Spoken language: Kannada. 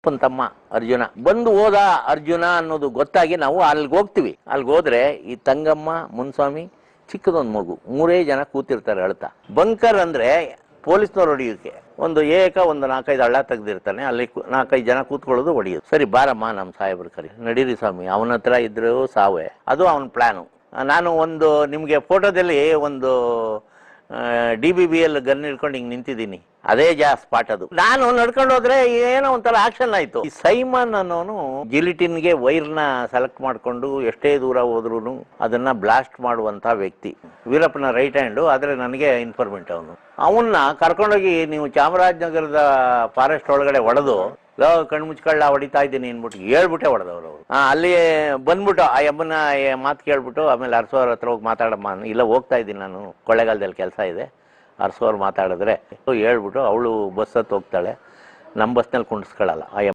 ಅಪ್ಪನ ತಮ್ಮ ಅರ್ಜುನ ಬಂದು ಹೋದ. ಅರ್ಜುನ ಅನ್ನೋದು ಗೊತ್ತಾಗಿ ನಾವು ಅಲ್ಲಿಗೆ ಹೋಗ್ತೀವಿ. ಅಲ್ಲಿಗೆ ಹೋದ್ರೆ ಈ ತಂಗಮ್ಮ, ಮುನ್ಸ್ವಾಮಿ, ಚಿಕ್ಕದೊಂದು ಮಗು, 3 ಜನ ಕೂತಿರ್ತಾರೆ ಅಳ್ತಾ. ಬಂಕರ್ ಅಂದ್ರೆ ಪೊಲೀಸ್ನವ್ರು ಹೊಡಿಯೋಕೆ ಒಂದು 4-5 ಹಳ್ಳ ತೆಗ್ದಿರ್ತಾನೆ. ಅಲ್ಲಿ 4-5 ಜನ ಕೂತ್ಕೊಳ್ಳೋದು, ಹೊಡಿಯೋದು. ಸರಿ ಬಾರಮ್ಮ ನಮ್ಮ ಸಾಹೇಬ್ರ ಕರಿ, ನಡೀರಿ ಸ್ವಾಮಿ, ಅವನ ಹತ್ರ ಇದ್ರು ಸಾವೇ, ಅದು ಅವನ ಪ್ಲಾನು. ನಾನು ಒಂದು ನಿಮಗೆ ಫೋಟೋದಲ್ಲಿ ಒಂದು DBBL ಗನ್ ಹಿಡ್ಕೊಂಡು ಹಿಂಗೆ ನಿಂತಿದ್ದೀನಿ, ಅದೇ ಸ್ಪಾಟ್ ಅದು. ನಾನು ನಡ್ಕೊಂಡು ಹೋದ್ರೆ ಏನೋ ಒಂಥರ ಆಕ್ಷನ್ ಆಯ್ತು. ಈ ಸೈಮನ್ ಅನ್ನೋನು ಜಿಲಿಟಿನ್ಗೆ ವೈರ್ನ ಸೆಲೆಕ್ಟ್ ಮಾಡ್ಕೊಂಡು ಎಷ್ಟೇ ದೂರ ಹೋದ್ರು ಅದನ್ನ ಬ್ಲಾಸ್ಟ್ ಮಾಡುವಂತ ವ್ಯಕ್ತಿ. ವೀರಪ್ಪನ ರೈಟ್ ಹ್ಯಾಂಡು, ಆದ್ರೆ ನನಗೆ ಇನ್ಫಾರ್ಮೆಂಟ್ ಅವನ್ನ ಕರ್ಕೊಂಡೋಗಿ ನೀವು ಚಾಮರಾಜನಗರದ ಫಾರೆಸ್ಟ್ ಒಳಗಡೆ ಹೊಡೆದು ಕಣ್ಣು ಮುಚ್ಕೊಳ್ಳ ಹೊಡಿತಾ ಇದ್ದೀನಿ ಅನ್ಬಿಟ್ಟು ಹೇಳ್ಬಿಟ್ಟೆ ಹೊಡೆದವ್ರು ಅವರು. ಅಲ್ಲಿ ಬಂದ್ಬಿಟ್ಟು ಆ ಅಮ್ಮನ ಮಾತು ಕೇಳ್ಬಿಟ್ಟು ಆಮೇಲೆ ಅರಸೋರ ಹತ್ರ ಹೋಗಿ ಮಾತಾಡಮ್ಮ, ಇಲ್ಲ ಹೋಗ್ತಾ ಇದ್ದೀನಿ ನಾನು, ಕೊಳ್ಳೇಗಾಲದಲ್ಲಿ ಕೆಲಸ ಇದೆ. ಅರಸೋರು ಮಾತಾಡಿದ್ರೆ ಹೇಳ್ಬಿಟ್ಟು ಅವಳು ಬಸ್ ಹತ್ತು ಹೋಗ್ತಾಳೆ, ನಮ್ಮ ಬಸ್ನಲ್ಲಿ ಕುಂಡಿಸ್ಕೊಳ್ಳಲ್ಲ.